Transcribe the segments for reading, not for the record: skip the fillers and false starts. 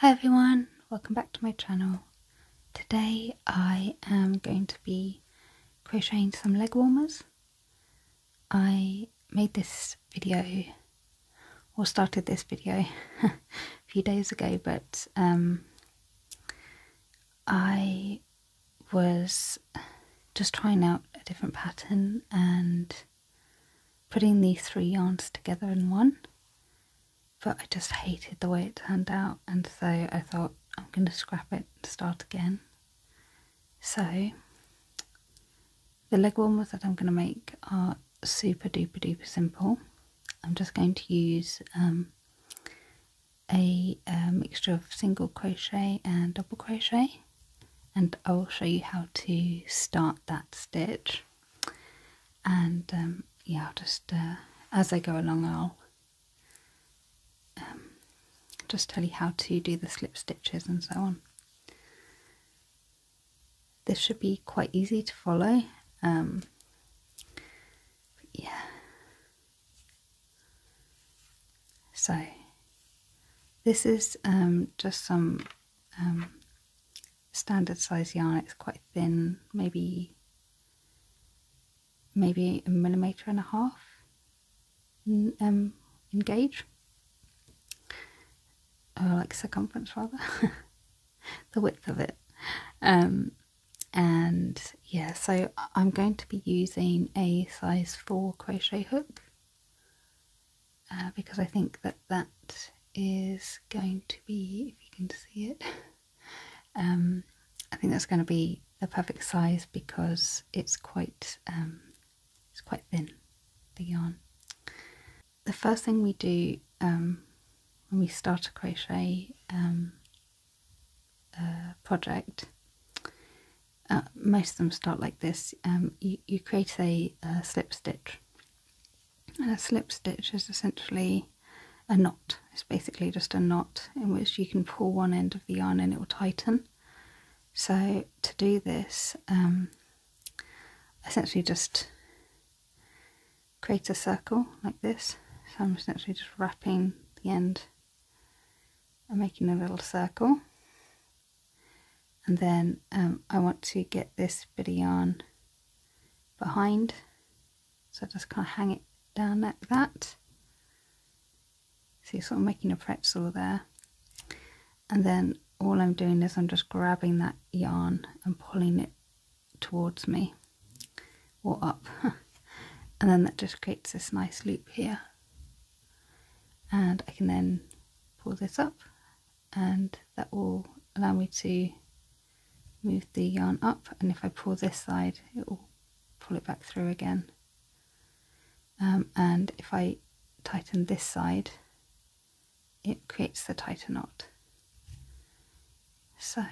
Hi everyone, welcome back to my channel. Today I am going to be crocheting some leg warmers. I made this video, or started this video a few days ago, but I was just trying out a different pattern and putting these 3 yarns together in one. But I just hated the way it turned out, and so I thought I'm going to scrap it and start again. So the leg warmers that I'm going to make are super duper simple. I'm just going to use a mixture of single crochet and double crochet, and I will show you how to start that stitch. And yeah, I'll just as I go along I'll just tell you how to do the slip stitches and so on. This should be quite easy to follow. Yeah. So this is just some standard size yarn. It's quite thin, maybe 1.5 millimeters in gauge. Or like circumference rather, the width of it. And yeah, so I'm going to be using a size 4 crochet hook because I think that is going to be, if you can see it, I think that's going to be the perfect size because it's quite thin, the yarn. The first thing we do when we start a crochet project, most of them start like this. You create a slip stitch, and a slip stitch is essentially a knot. It's basically just a knot in which you can pull one end of the yarn and it will tighten. So to do this, essentially just create a circle like this. So I'm essentially just wrapping the end and making a little circle, and then I want to get this bit of yarn behind, so just kind of hang it down like that. So you're sort of making a pretzel there, and then all I'm doing is I'm just grabbing that yarn and pulling it towards me or up and then that just creates this nice loop here, and I can then pull this up and that will allow me to move the yarn up, and if I pull this side it will pull it back through again, and if I tighten this side it creates the tighter knot. So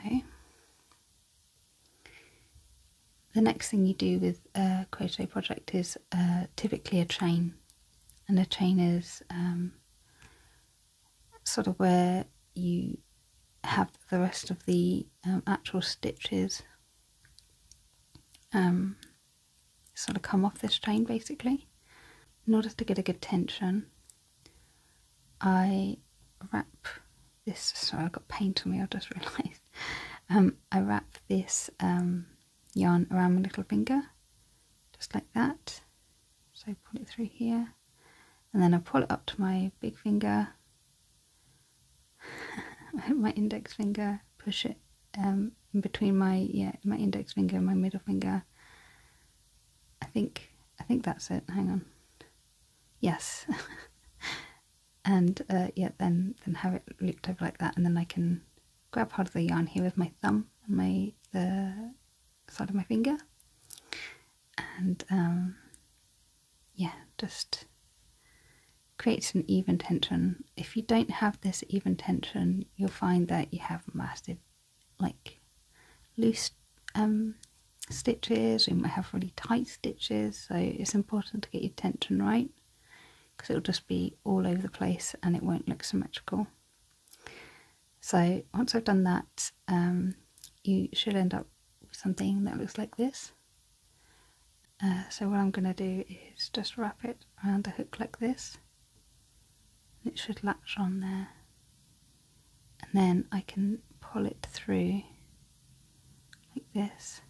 the next thing you do with a crochet project is typically a chain, and a chain is sort of where you have the rest of the actual stitches sort of come off this chain basically. In order to get a good tension, I wrap this, sorry I've got paint on me, I've just realised. I wrap this yarn around my little finger, just like that. So I pull it through here, and then I pull it up to my big finger, my index finger, push it in between my index finger and my middle finger. I think that's it, hang on. Yes. And yeah, then have it looped over like that, and then I can grab hold of the yarn here with my thumb and the side of my finger, and yeah, just creates an even tension. If you don't have this even tension, you'll find that you have massive, like, loose stitches, or you might have really tight stitches. So it's important to get your tension right, because it'll just be all over the place and it won't look symmetrical. So once I've done that, you should end up with something that looks like this. So what I'm going to do is just wrap it around the hook like this. It should latch on there, and then I can pull it through like this,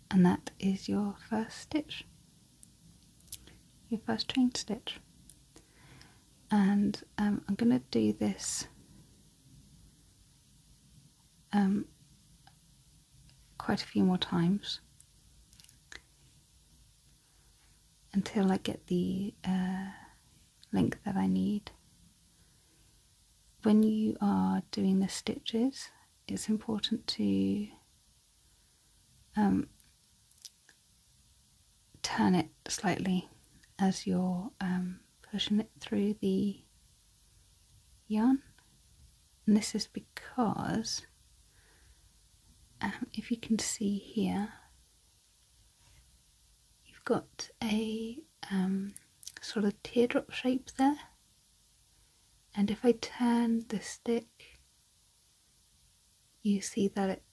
and that is your first stitch, your first chain stitch. And I'm going to do this quite a few more times until I get the length that I need. When you are doing the stitches, it's important to turn it slightly as you're pushing it through the yarn, and this is because if you can see here, you've got a sort of teardrop shape there, and if I turn the stick, you see that it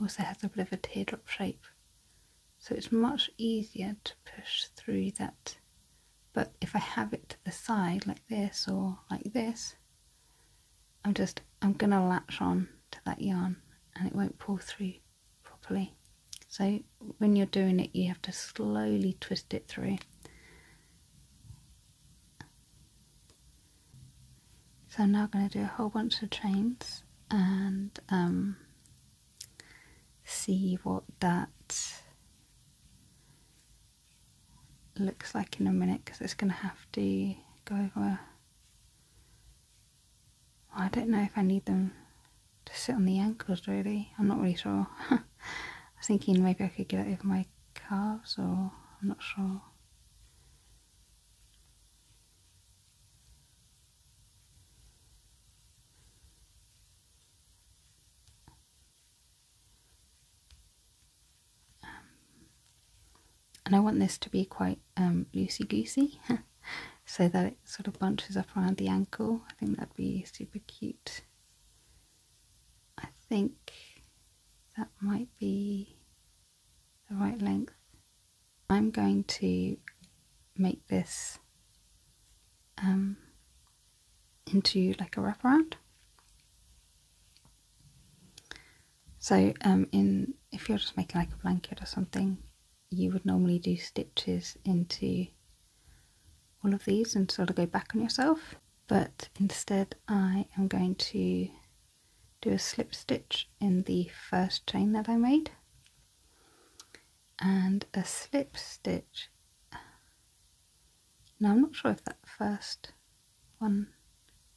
also has a bit of a teardrop shape, so it's much easier to push through that. But if I have it to the side like this or like this, I'm gonna latch on to that yarn and it won't pull through properly. So when you're doing it, you have to slowly twist it through. So I'm now going to do a whole bunch of chains and see what that looks like in a minute, because it's going to have to go over. I don't know if I need them to sit on the ankles really, I'm not really sure. I was thinking maybe I could get it over my calves, or I'm not sure. And I want this to be quite loosey-goosey so that it sort of bunches up around the ankle. I think that'd be super cute. I think that might be the right length. I'm going to make this into like a wraparound. So if you're just making like a blanket or something, you would normally do stitches into all of these and sort of go back on yourself, but instead I am going to do a slip stitch in the first chain that I made. And a slip stitch, now I'm not sure if that first one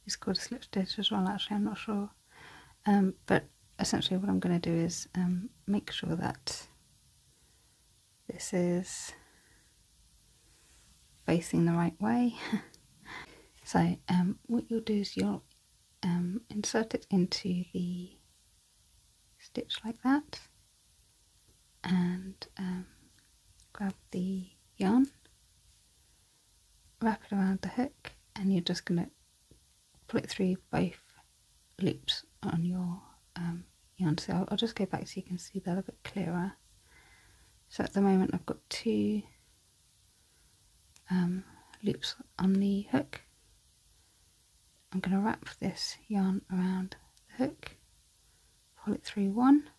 is called a slip stitch as well, actually I'm not sure, but essentially what I'm going to do is make sure that this is facing the right way. So what you'll do is you'll insert it into the stitch like that, and grab the yarn, wrap it around the hook, and you're just going to pull it through both loops on your yarn. So I'll just go back so you can see that a bit clearer. So at the moment I've got two loops on the hook. I'm going to wrap this yarn around the hook, pull it through one,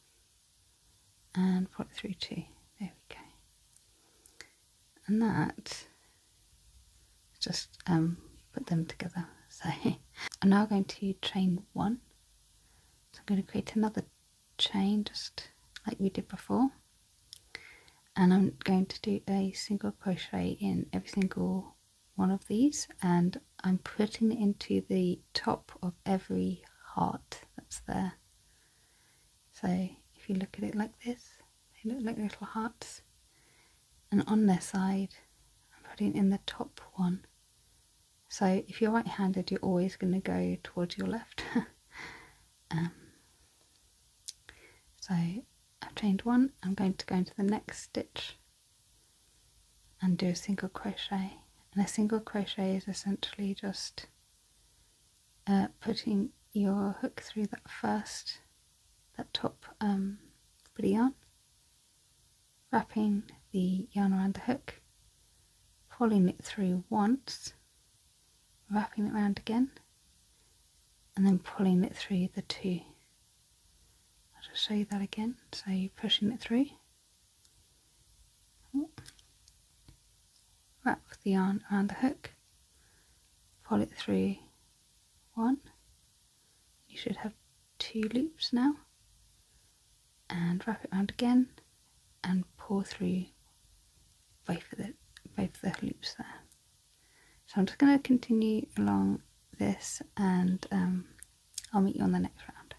and pull it through two. There we go. And that, just put them together. So I'm now going to chain one. So I'm going to create another chain just like we did before, and I'm going to do a single crochet in every single one of these, and I'm putting it into the top of every heart that's there. So if you look at it like this, they look like little hearts, and on their side I'm putting in the top one. So if you're right-handed, you're always going to go towards your left. So I've chained one, I'm going to go into the next stitch and do a single crochet. And a single crochet is essentially just putting your hook through that top bit of yarn, wrapping the yarn around the hook, pulling it through once, wrapping it around again, and then pulling it through the two. I'll just show you that again. So you're pushing it through, wrap the yarn around the hook, pull it through one, you should have 2 loops now, and wrap it around again and pull through both of the loops there. So I'm just going to continue along this, and I'll meet you on the next round.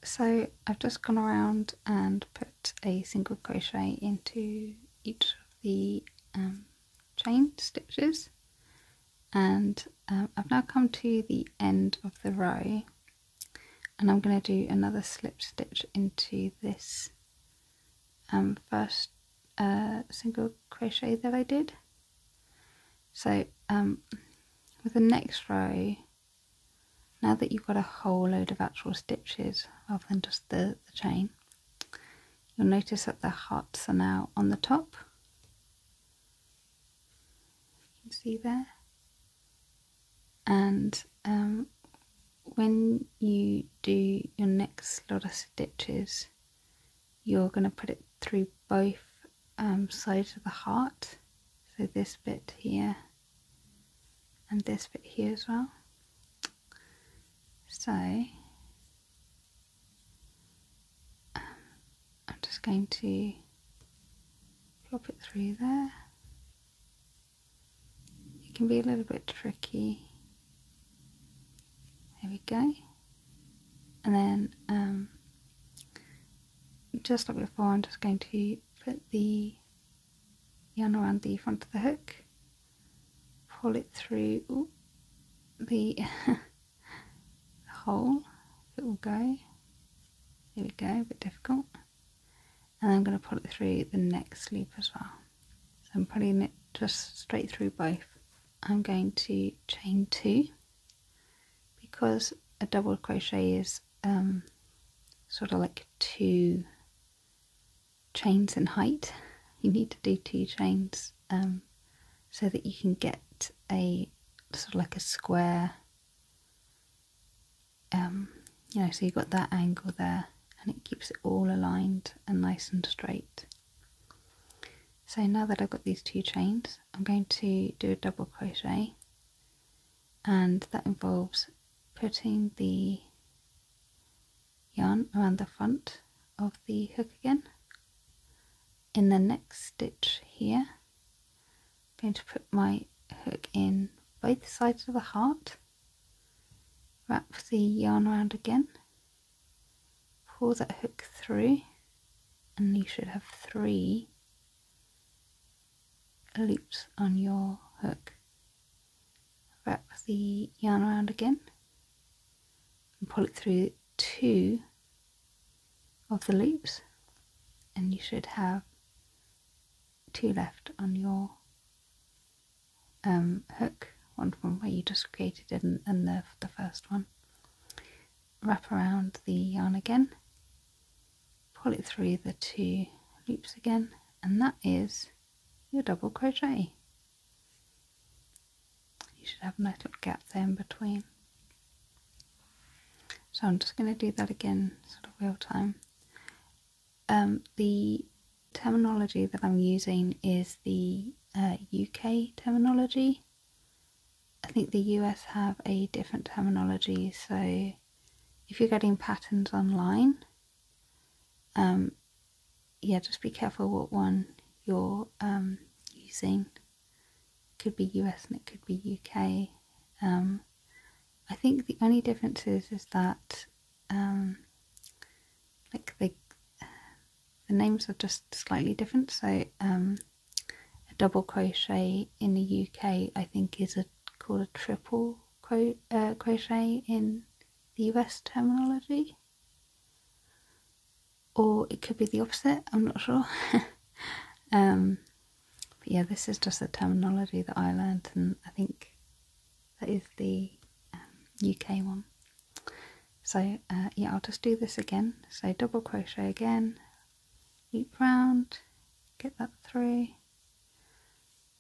So I've just gone around and put a single crochet into each of the chain stitches, and I've now come to the end of the row, and I'm going to do another slip stitch into this first single crochet that I did. So with the next row, now that you've got a whole load of actual stitches rather than just the chain, you'll notice that the hearts are now on the top. You can see there. And when you do your next lot of stitches, you're going to put it through both sides of the heart. So this bit here and this bit here as well. So I'm just going to plop it through there. It can be a little bit tricky. There we go. And then just like before, I'm just going to put the yarn around the front of the hook, pull it through the hole, it will go. There we go, a bit difficult. And I'm going to pull it through the next loop as well. So I'm pulling it just straight through both. I'm going to chain 2, because a double crochet is sort of like 2 chains in height. You need to do 2 chains so that you can get a sort of like a square, you know, so you've got that angle there, and it keeps it all aligned and nice and straight. So now that I've got these 2 chains, I'm going to do a double crochet, and that involves putting the yarn around the front of the hook again. In the next stitch here, I'm going to put my hook in both sides of the heart, wrap the yarn around again, pull that hook through, and you should have 3 loops on your hook. Wrap the yarn around again and pull it through 2 of the loops, and you should have 2 left on your hook, one from where you just created it and the first one. Wrap around the yarn again, pull it through the 2 loops again, and that is your double crochet. You should have a nice little gap there in between. So I'm just going to do that again, sort of real time. The terminology that I'm using is the UK terminology. I think the US have a different terminology, so if you're getting patterns online, yeah, just be careful what one you're using. It could be US and it could be UK. I think the only difference is that like the names are just slightly different. So a double crochet in the UK I think is called a triple crochet in the US terminology, or it could be the opposite, I'm not sure. But yeah, this is just the terminology that I learned, and I think that is the UK one. So yeah, I'll just do this again. So double crochet again, loop round, get that through,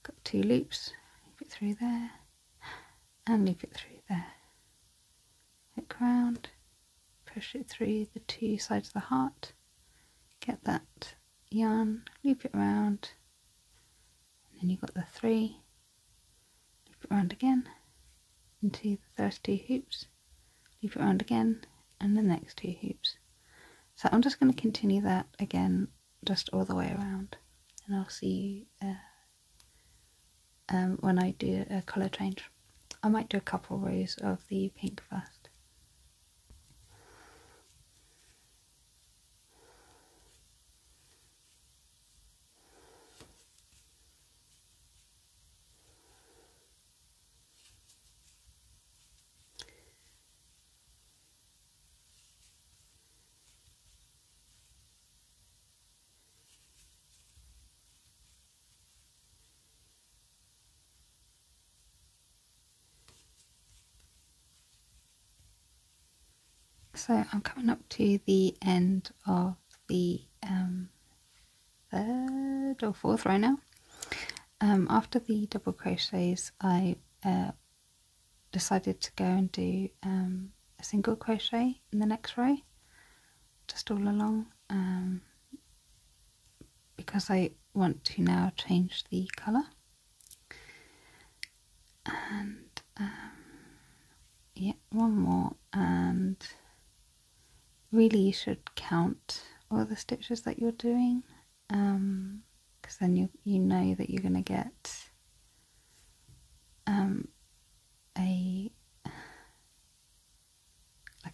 got 2 loops, loop it through there, and loop it through there, hook hook around, push it through the two sides of the heart, get that yarn, loop it around, and then you've got the 3, loop it around again into the first 2 hoops, loop it around again, and the next 2 hoops. So I'm just going to continue that again, just all the way around, and I'll see you when I do a colour change. I might do a couple rows of the pink first. So I'm coming up to the end of the 3rd or 4th row now. After the double crochets, I decided to go and do a single crochet in the next row, just all along, because I want to now change the colour. And yeah, one more, and really you should count all the stitches that you're doing, because then you know that you're going to get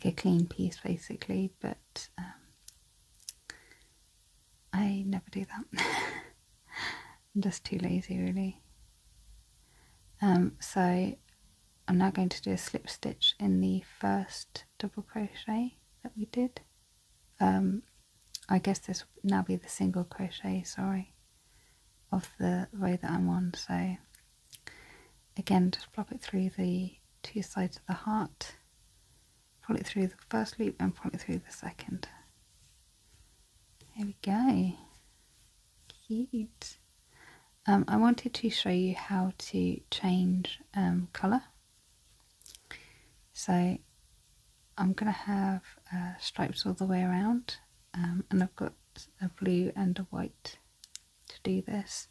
a clean piece basically, but I never do that. I'm just too lazy really. So I'm now going to do a slip stitch in the first double crochet that we did. I guess this will now be the single crochet, sorry, of the row that I'm on. So again, just plop it through the 2 sides of the heart, pull it through the first loop and pull it through the second. Here we go. Cute. I wanted to show you how to change colour. So I'm going to have stripes all the way around, and I've got a blue and a white to do this.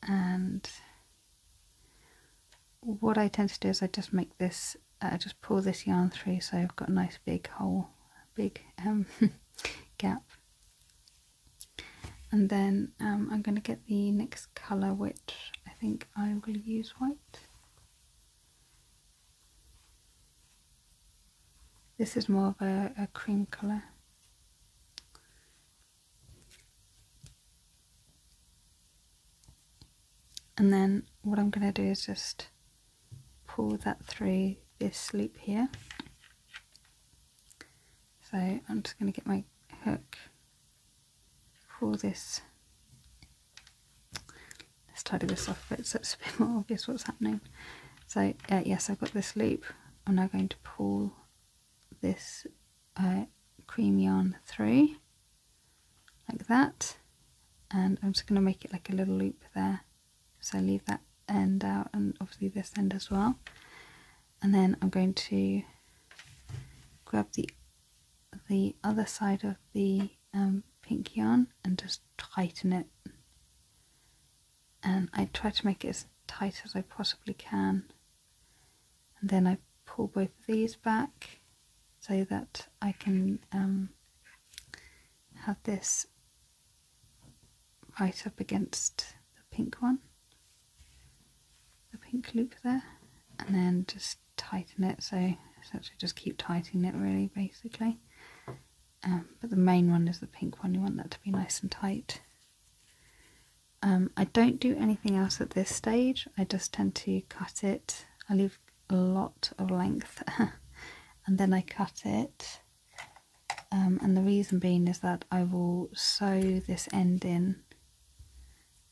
And what I tend to do is I just make this, I just pull this yarn through, so I've got a nice big hole, big gap. And then I'm going to get the next colour, which I think I will use white. This is more of a cream colour. And then what I'm going to do is just pull that through this loop here. So I'm just going to get my hook, pull this, let's tidy this off a bit so it's a bit more obvious what's happening. So yes, I've got this loop. I'm now going to pull this cream yarn through like that, and I'm just going to make it like a little loop there, so leave that end out and obviously this end as well. And then I'm going to grab the other side of the pink yarn and just tighten it, and I try to make it as tight as I possibly can, and then I pull both of these back so that I can have this right up against the pink one, the pink loop there, and then just tighten it. So essentially just keep tightening it really, basically. But the main one is the pink one, you want that to be nice and tight. I don't do anything else at this stage, I just tend to cut it. I leave a lot of length and then I cut it, and the reason being is that I will sew this end in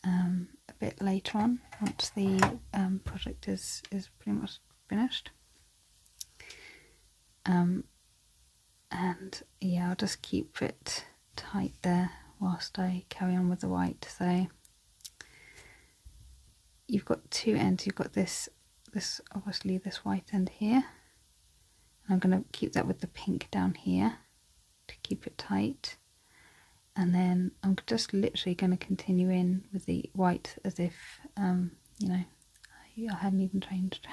a bit later on, once the project is pretty much finished. And yeah, I'll just keep it tight there whilst I carry on with the white. So you've got two ends, you've got this obviously this white end here, I'm going to keep that with the pink down here to keep it tight, and then I'm just literally going to continue in with the white as if you know, I hadn't even changed.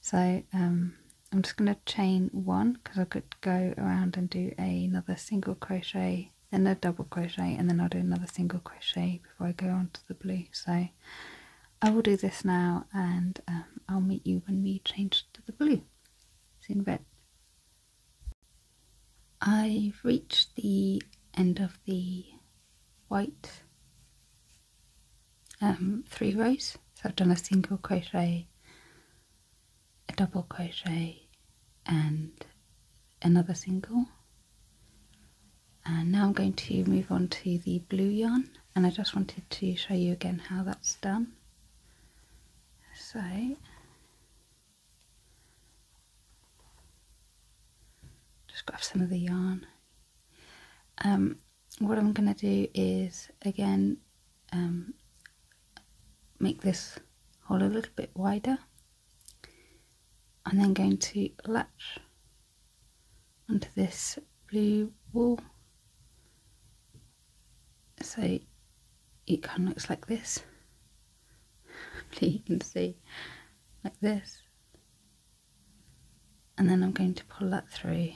So I'm just going to chain 1 because I could go around and do another single crochet, then a double crochet, and then I'll do another single crochet before I go on to the blue. So I will do this now, and I'll meet you when we change to the blue. See you in a bit. I've reached the end of the white 3 rows, so I've done a single crochet, a double crochet, and another single, and now I'm going to move on to the blue yarn, and I just wanted to show you again how that's done. So just grab some of the yarn. What I'm going to do is again make this hole a little bit wider. I'm then going to latch onto this blue wool, so it kind of looks like this. Hopefully you can see, like this, and then I'm going to pull that through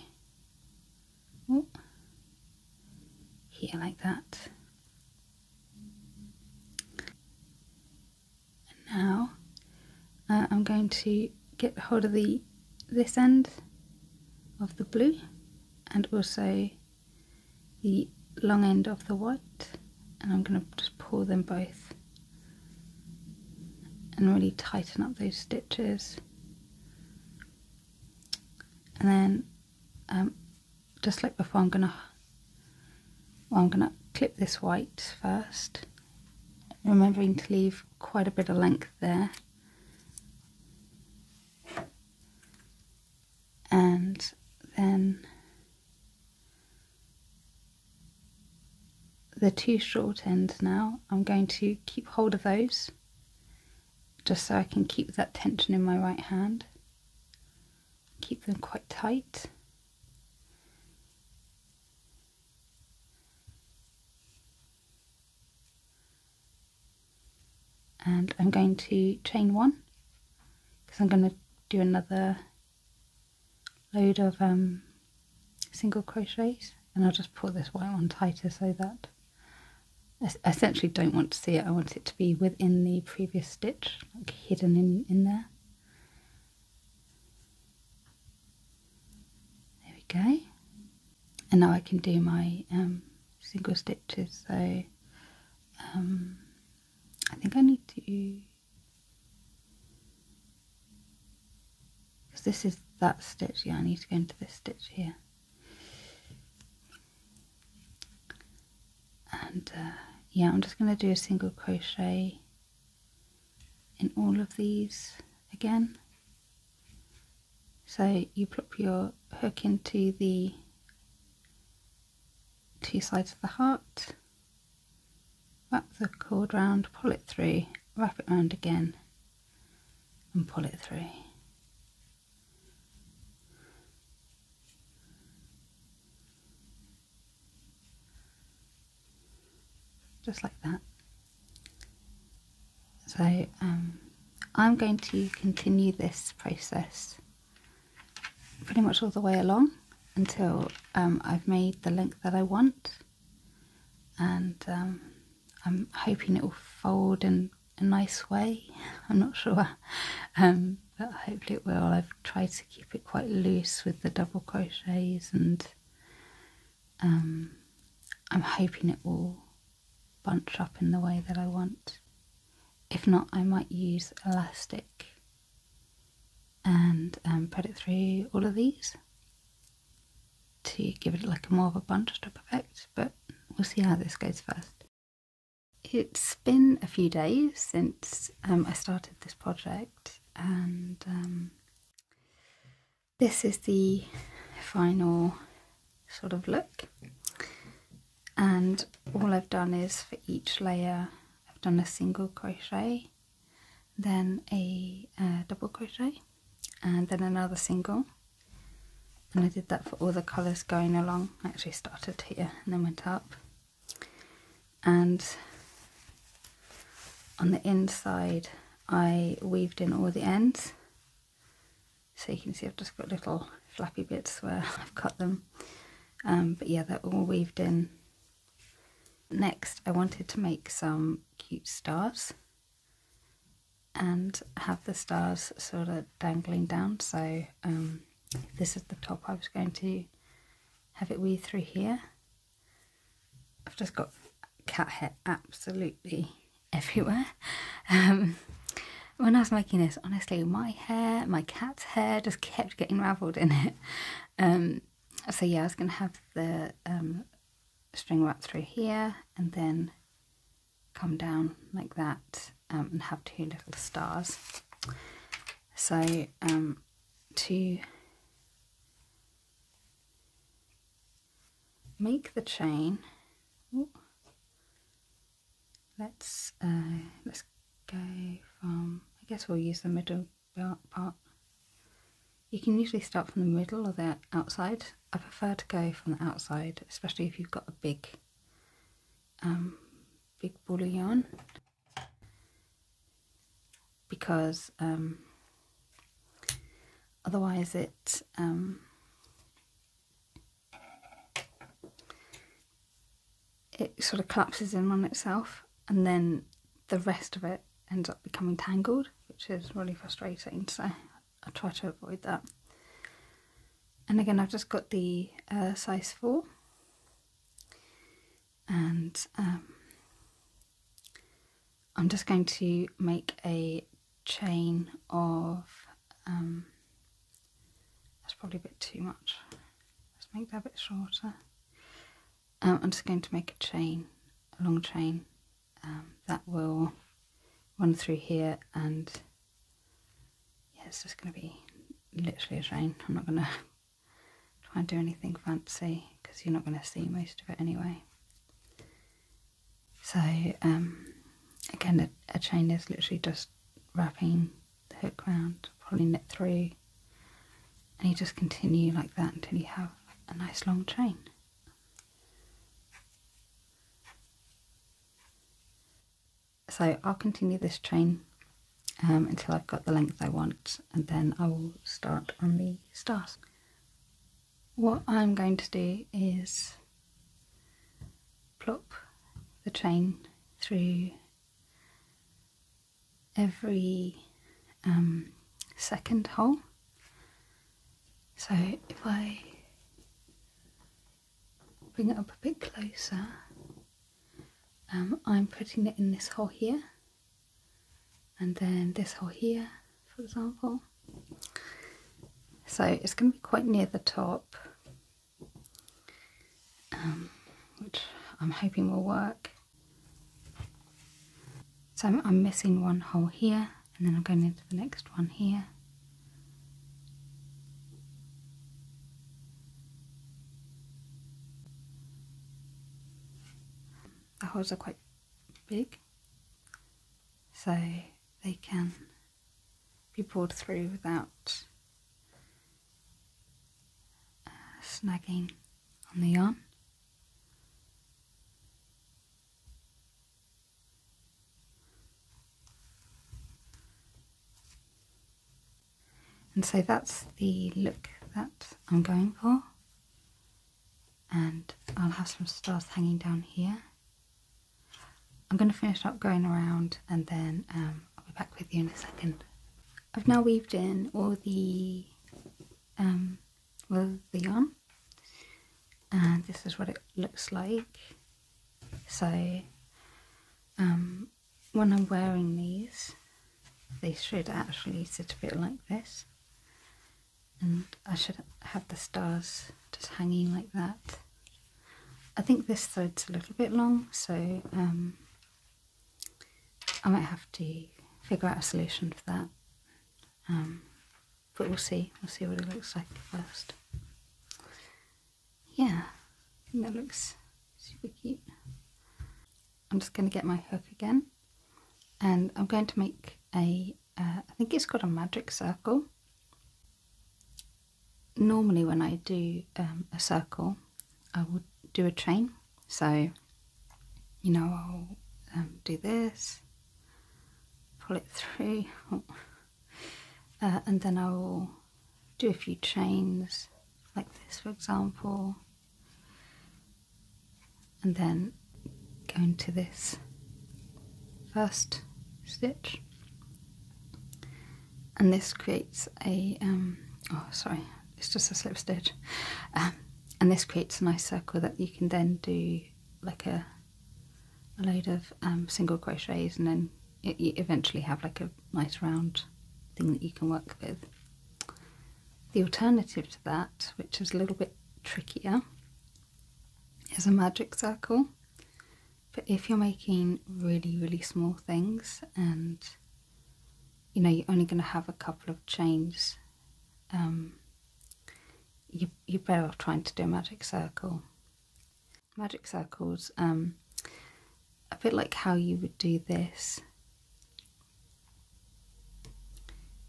here like that. And now I'm going to get hold of this end of the blue and also the long end of the white, and I'm going to just pull them both and really tighten up those stitches. And then just like before, I'm gonna clip this white first, remembering to leave quite a bit of length there, and then the 2 short ends. Now I'm going to keep hold of those just so I can keep that tension in my right hand, keep them quite tight. And I'm going to chain 1 because I'm going to do another load of single crochets, and I'll just pull this white one tighter so that I essentially don't want to see it. I want it to be within the previous stitch, like hidden in there. There we go. And now I can do my single stitches. So I think I need to, because this is that stitch, yeah, I need to go into this stitch here. And yeah, I'm just going to do a single crochet in all of these again. So you plop your hook into the 2 sides of the heart, wrap the cord round, pull it through, wrap it round again and pull it through. Just like that. So I'm going to continue this process pretty much all the way along until I've made the length that I want, and I'm hoping it will fold in a nice way. I'm not sure, but hopefully it will. I've tried to keep it quite loose with the double crochets, and I'm hoping it will bunch up in the way that I want. If not, I might use elastic and put it through all of these to give it like a more of a bunched up effect, but we'll see how this goes first. It's been a few days since I started this project, and this is the final sort of look. And all I've done is for each layer I've done a single crochet, then a double crochet, and then another single, And I did that for all the colours going along. I actually started here and then went up. And on the inside I weaved in all the ends. So you can see I've just got little flappy bits where I've cut them. But yeah, they're all weaved in. Next, I wanted to make some cute stars and have the stars sort of dangling down. So this is the top I was going to have it weave through here. I've just got cat hair absolutely everywhere. When I was making this, honestly, my cat's hair just kept getting ravelled in it. So yeah, I was going to have the string wrapped through here and then come down like that and have two little stars. So to make the chain, let's go from, I guess we'll use the middle part. You can usually start from the middle or the outside. I prefer to go from the outside, especially if you've got a big ball of yarn, because otherwise it sort of collapses in on itself, and then the rest of it ends up becoming tangled, which is really frustrating. So I try to avoid that. And again, I've just got the size 4, and I'm just going to make a chain of, that's probably a bit too much, let's make that a bit shorter. I'm just going to make a chain, a long chain, that will run through here, and yeah, it's just going to be literally a chain. I'm not going to try and do anything fancy because you're not going to see most of it anyway. So again, a chain is literally just wrapping the hook round, probably knit through, and you just continue like that until you have a nice long chain. So I'll continue this chain until I've got the length I want, and then I will start on the stars. What I'm going to do is plop the chain through every second hole. So if I bring it up a bit closer, I'm putting it in this hole here, and then this hole here, for example. So it's going to be quite near the top, which I'm hoping will work. So I'm missing one hole here, and then I'm going into the next one here. The holes are quite big, so they can be pulled through without snagging on the yarn. And so that's the look that I'm going for, and I'll have some stars hanging down here. I'm going to finish up going around, and then I'll be back with you in a second. I've now weaved in all the yarn, and this is what it looks like. So when I'm wearing these, they should actually sit a bit like this, and I should have the stars just hanging like that. I think this thread's a little bit long, so I might have to figure out a solution for that, but we'll see what it looks like first. Yeah, I think that looks super cute. I'm just going to get my hook again, and I'm going to make a, I think it's called a magic circle. normally when I do a circle, I would do a chain. So, you know, I'll do this, pull it through, and then I will do a few chains like this, for example, and then go into this first stitch, and this creates a oh sorry, it's just a slip stitch, and this creates a nice circle that you can then do like a load of single crochets, and then you eventually have like a nice round thing that you can work with. The alternative to that, which is a little bit trickier, is a magic circle. But if you're making really small things and you know you're only going to have a couple of chains, you're better off trying to do a magic circle. Magic circles, a bit like how you would do this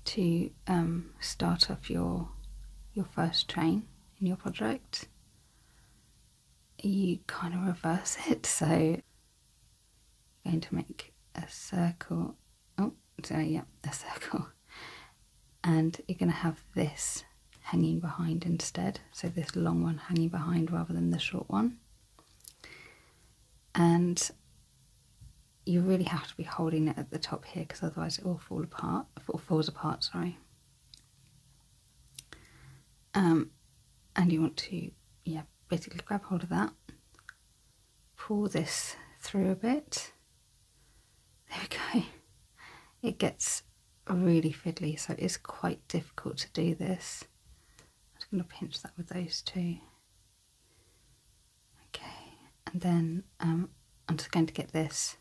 to start off your first chain in your project. You kind of reverse it, so you're going to make a circle, a circle, and you're going to have this hanging behind instead, so this long one hanging behind rather than the short one. And you really have to be holding it at the top here, because otherwise it will fall apart, falls apart, sorry. And you want to, basically grab hold of that, pull this through a bit. There we go. It gets really fiddly, so it's quite difficult to do this. I'm just going to pinch that with those two. Okay, and then I'm just going to get this,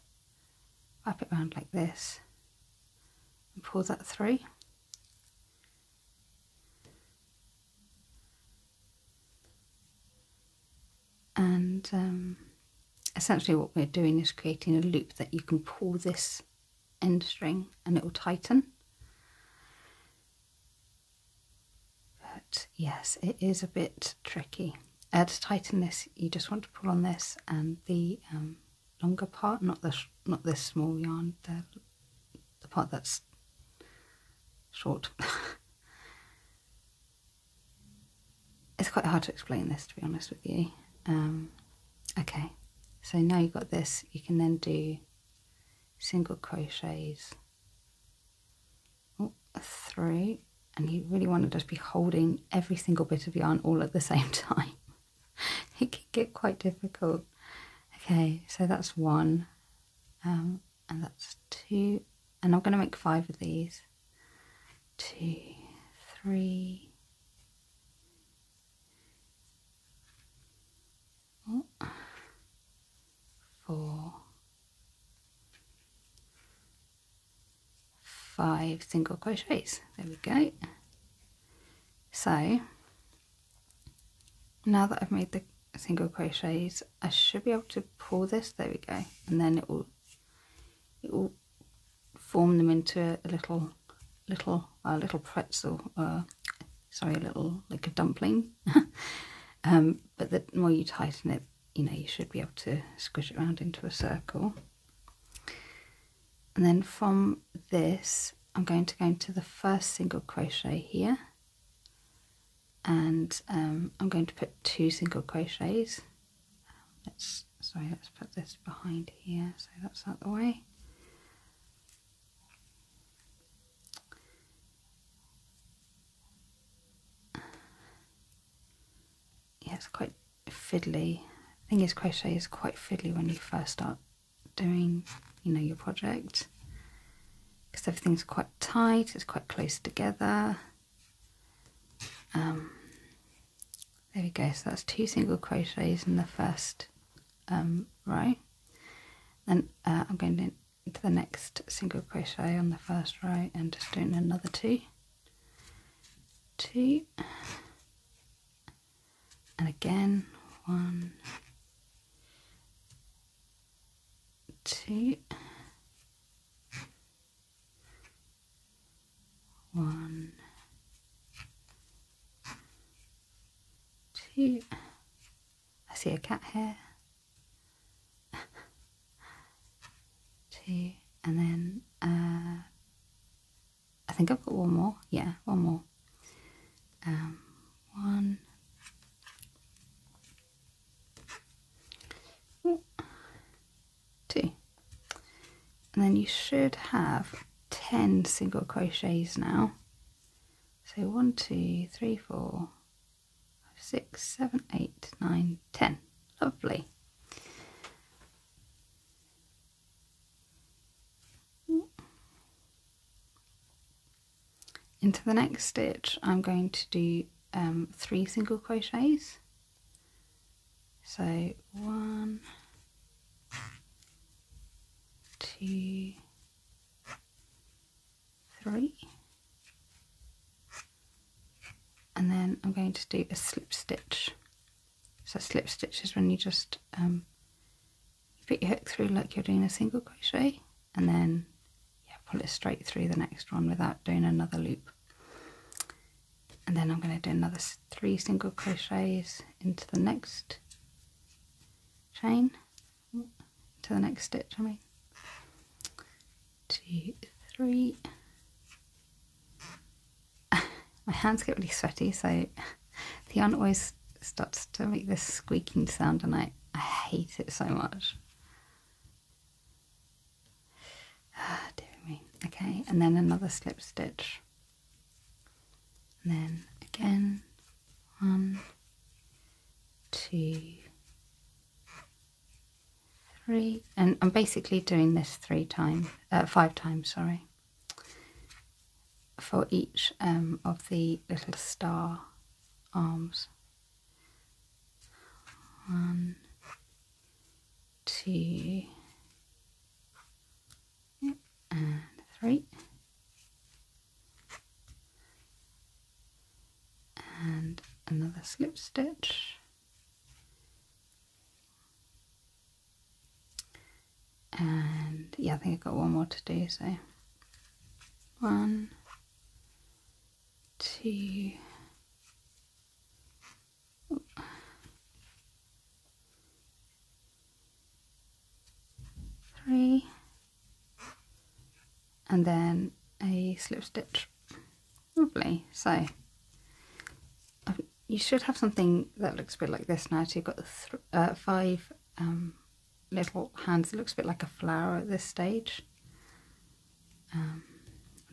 wrap it around like this, and pull that through. And essentially what we're doing is creating a loop that you can pull this end string and it will tighten. But yes, it is a bit tricky. To tighten this, you just want to pull on this, and the longer part, not this small yarn, the part that's short. It's quite hard to explain this, to be honest with you. Okay, so now you've got this, you can then do single crochets through, and you really want to just be holding every single bit of yarn all at the same time. It can get quite difficult. Okay, so that's one, and that's two, and I'm going to make 5 of these. 2, 3, 4, 5 single crochets. There we go. So now that I've made the single crochets, I should be able to pull this. There we go, and then it will form them into a little pretzel. Sorry, a little like a dumpling. But the more you tighten it, you should be able to squish it around into a circle. And then from this, I'm going to go into the first single crochet here, and I'm going to put 2 single crochets. Let's put this behind here, so that's out the way. Yeah, it's quite fiddly. The thing is, crochet is quite fiddly when you first start doing, your project, because everything's quite tight, it's quite close together. There we go, so that's 2 single crochets in the first row. Then I'm going into the next single crochet on the first row and just doing another 2, and again 1, 2, 1, 2, I see a cat here, 2, and then I think I've got one more, yeah, one more, 1, 2, and then you should have 10 single crochets now. So 1, 2, 3, 4, 5, 6, 7, 8, 9, 10. Lovely. Into the next stitch I'm going to do 3 single crochets. So 1, 2, 3, and then I'm going to do a slip stitch. So slip stitch is when you just you put your hook through like you're doing a single crochet, and then pull it straight through the next one without doing another loop. And then I'm going to do another 3 single crochets into the next chain, to the next stitch, I mean. 2, 3. My hands get really sweaty, so the yarn always starts to make this squeaking sound, and I hate it so much. Ah, dear me. Okay, and then another slip stitch. And then again, 1, 2, 3, and I'm basically doing this 5 times, sorry, for each of the little star arms. 1, 2, and 3, and another slip stitch, and yeah, I think I've got one more to do, so 1, 2, 3, and then a slip stitch. Lovely. So you should have something that looks a bit like this now. So you've got the 5 little hands. It looks a bit like a flower at this stage. I'm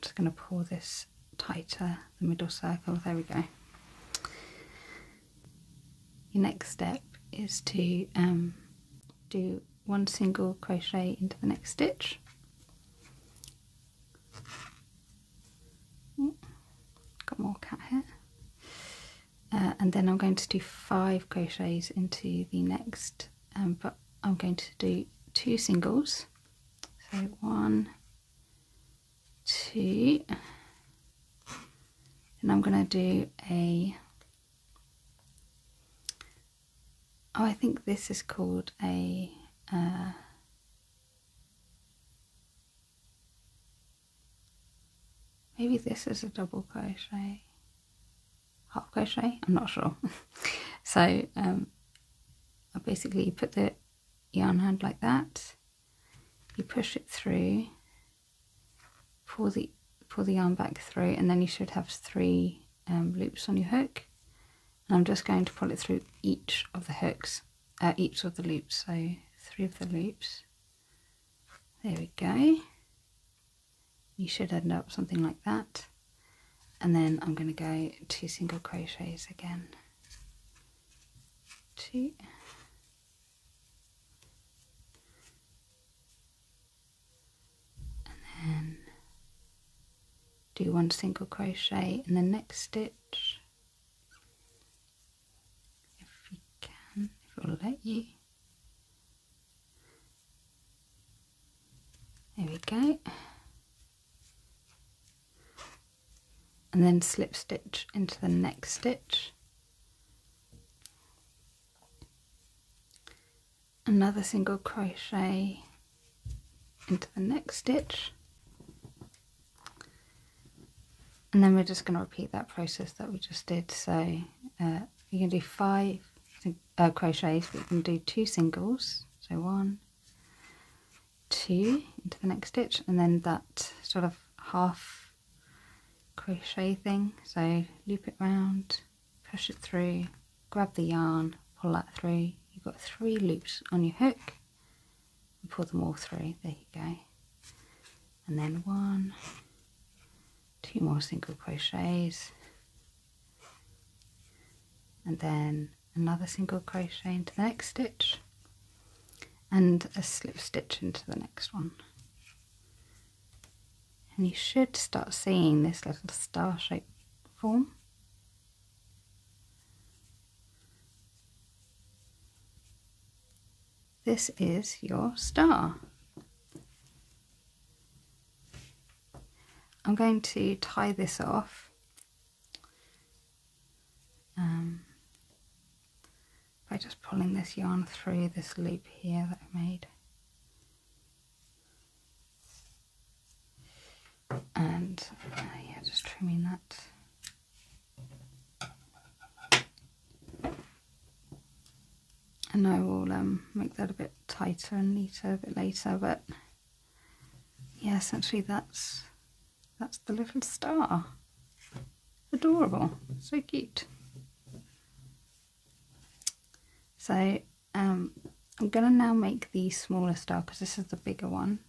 just going to pull this tighter, the middle circle. There we go. Your next step is to do 1 single crochet into the next stitch. Got more cat hair. And then I'm going to do 5 crochets into the next, but I'm going to do 2 singles. So 1, 2, and I'm going to do a, oh, I think this is called a maybe this is a double crochet, half crochet, I'm not sure. So I basically put the yarn hand like that, you push it through, pull the yarn back through, and then you should have 3 loops on your hook, and I'm just going to pull it through each of the hooks, each of the loops, so 3 of the loops. There we go. You should end up something like that, and then I'm going to go 2 single crochets again, 2, and then do 1 single crochet in the next stitch, if you can, if it will let you. There we go. And then slip stitch into the next stitch, another single crochet into the next stitch, and then we're just going to repeat that process that we just did. So you can do 5 crochets, but you can do 2 singles. So 1, 2 into the next stitch, and then that sort of half crochet thing. So loop it round, push it through, grab the yarn, pull that through. You've got 3 loops on your hook, and pull them all through. There you go. And then 1, 2 more single crochets, and then another single crochet into the next stitch, and a slip stitch into the next one. And you should start seeing this little star shape form. This is your star. I'm going to tie this off by just pulling this yarn through this loop here that I made. And yeah, just trimming that. And I will make that a bit tighter and neater a bit later, but yeah, essentially that's the little star. Adorable, so cute. So I'm going to now make the smaller star because this is the bigger one.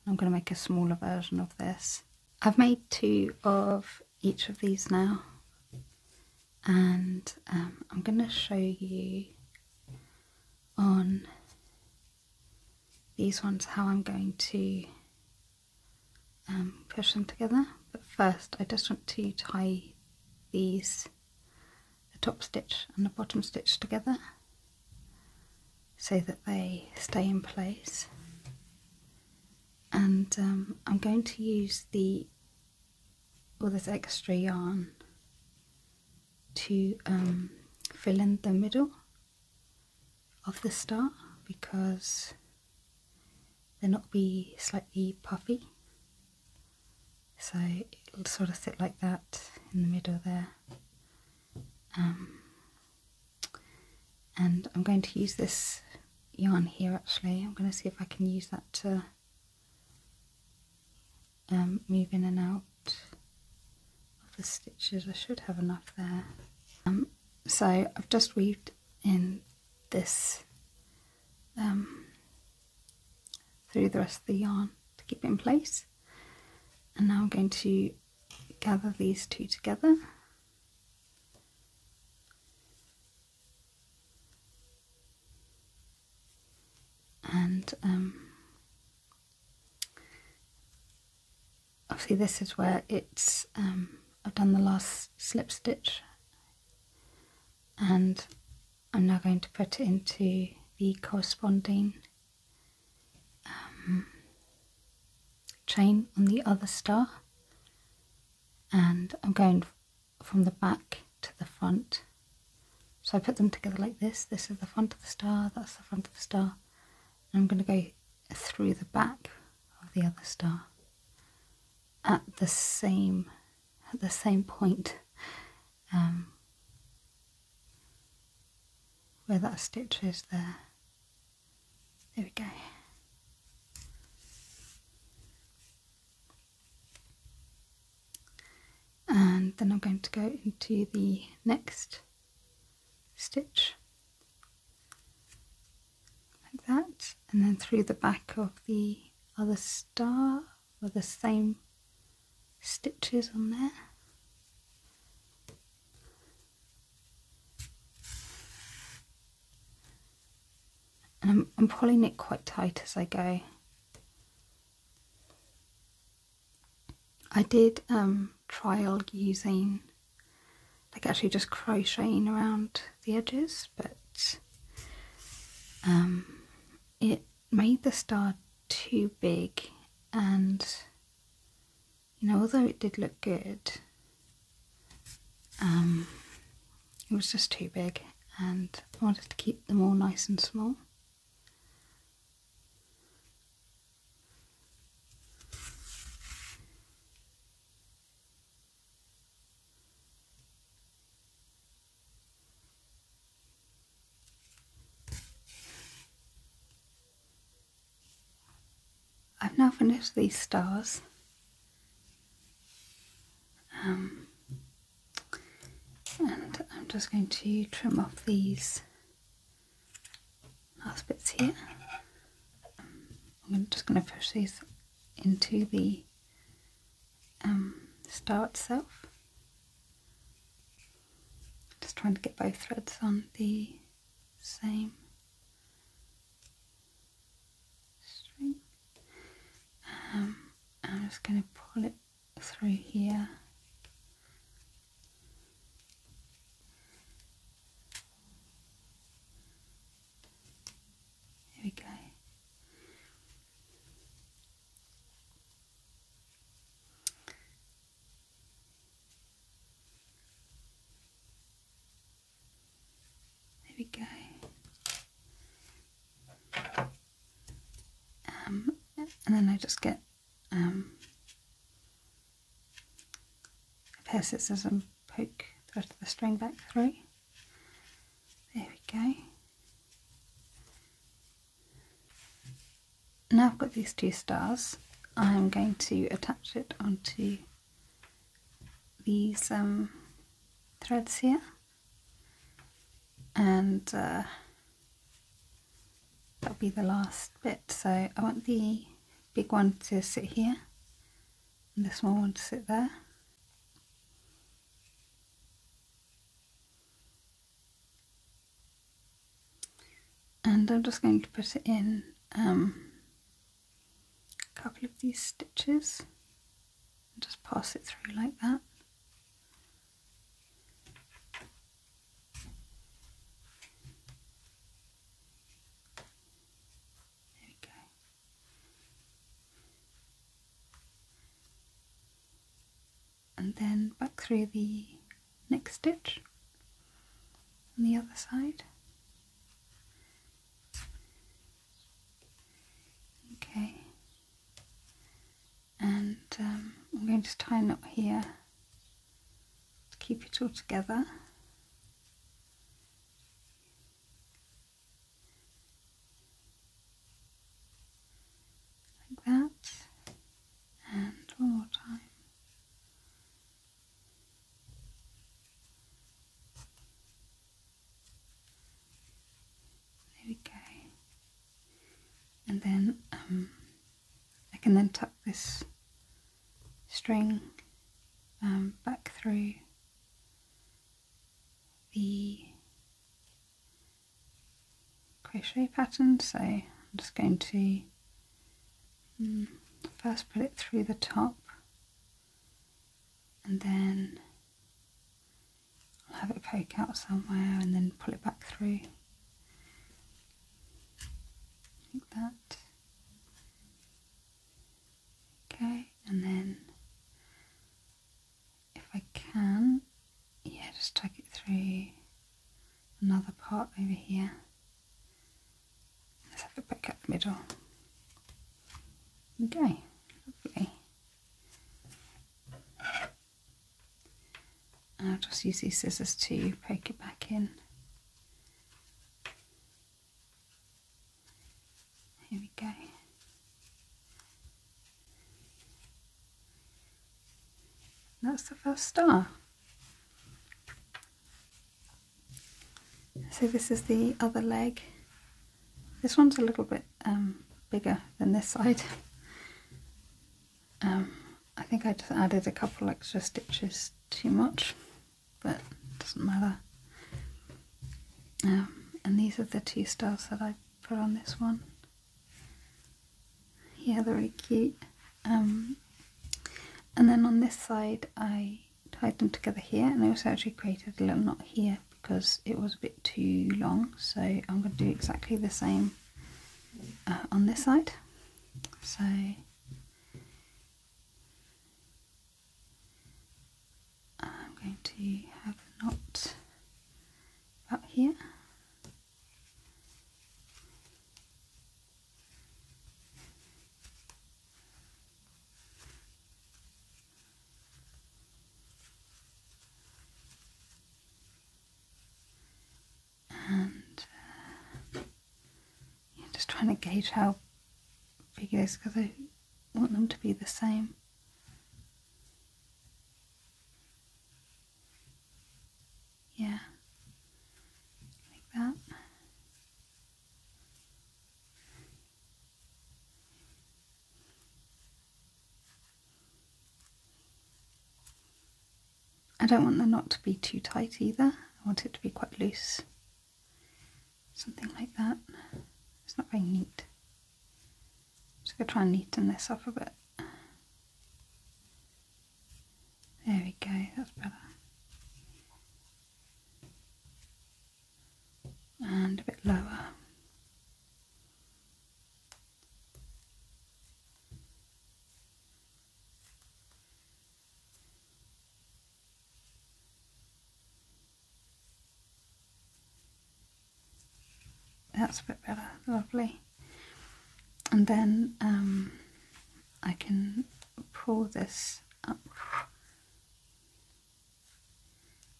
I'm going to make a smaller version of this. I've made 2 of each of these now, and I'm going to show you on these ones how I'm going to push them together. But first I just want to tie these, the top stitch and the bottom stitch together so that they stay in place. And I'm going to use all this extra yarn to fill in the middle of the star, because they'll not be slightly puffy. So it'll sort of sit like that in the middle there. And I'm going to use this yarn here actually. I'm going to see if I can use that to move in and out of the stitches. I should have enough there. So I've just weaved in this through the rest of the yarn to keep it in place. And now I'm going to gather these 2 together. And obviously this is where it's I've done the last slip stitch, and I'm now going to put it into the corresponding chain on the other star, and I'm going from the back to the front. So I put them together like this. This is the front of the star, that's the front of the star. And I'm going to go through the back of the other star at the same point where that stitch is there. There we go. And then I'm going to go into the next stitch like that, and then through the back of the other star with the same stitches on there. And I'm pulling it quite tight as I go. I did trial using, like actually just crocheting around the edges, but it made the star too big, and you know, although it did look good, it was just too big, and I wanted to keep them all nice and small. finish these stars. And I'm just going to trim off these last bits here. I'm just going to push these into the star itself. Just trying to get both threads on the same string. I'm just going to pull it through here. There we go. There we go. And then I just get a pair of scissors and poke the rest of the string back through. There we go. Now I've got these two stars, I'm going to attach it onto these threads here, and that'll be the last bit. So I want the big one to sit here and the small one to sit there. And I'm just going to put it in a couple of these stitches and just pass it through like that. There we go. And then back through the next stitch on the other side. Okay, and I'm going to tie a knot here to keep it all together. Like that, and one more time. There we go. And then I can then tuck this string back through the crochet pattern. So I'm just going to first put it through the top, and then I'll have it poke out somewhere and then pull it back through. Like that. Okay, and then if I can, yeah, just tuck it through another part over here. Let's have it back up the middle. Okay, lovely. And I'll just use these scissors to poke it back in. Here we go. That's the first star. So this is the other leg. This one's a little bit bigger than this side. I think I just added a couple extra stitches too much, but it doesn't matter. And these are the two stars that I put on this one. Yeah, they're really cute. And then on this side I tied them together here, and I also actually created a little knot here because it was a bit too long, so I'm going to do exactly the same on this side. So I'm going to have a knot about here. Trying to gauge how big it is, because want them to be the same. Yeah, like that. I don't want the knot to be too tight either. I want it to be quite loose. Something like that. It's not very neat. I'm just going to try and neaten this up a bit. There we go, that's better. And a bit lower. That's a bit better, lovely. And then I can pull this up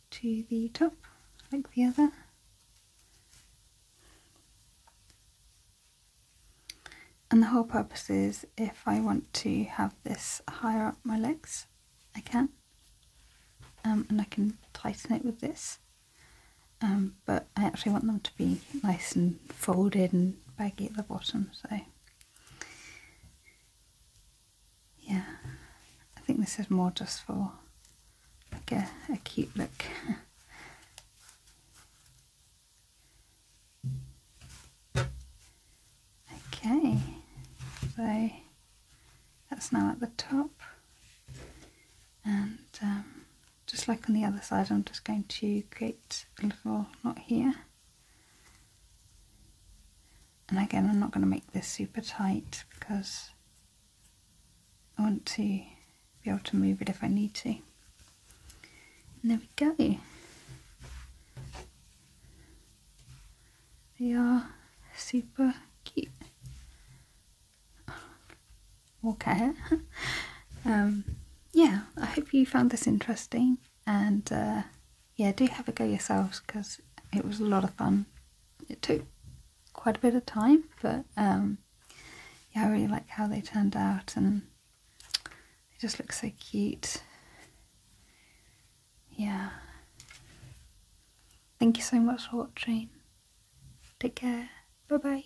to the top like the other. And the whole purpose is if I want to have this higher up my legs, I can. And I can tighten it with this. But I actually want them to be nice and folded and baggy at the bottom, so yeah, I think this is more just for like a cute look. Okay, so that's now at the top, and just like on the other side, I'm just going to create a little knot here. And again, I'm not going to make this super tight because I want to be able to move it if I need to. And there we go. They are super cute. Okay. Yeah, I hope you found this interesting, and yeah, do have a go yourselves because it was a lot of fun. It took quite a bit of time, but yeah, I really like how they turned out, and they just look so cute. Yeah. Thank you so much for watching. Take care. Bye bye.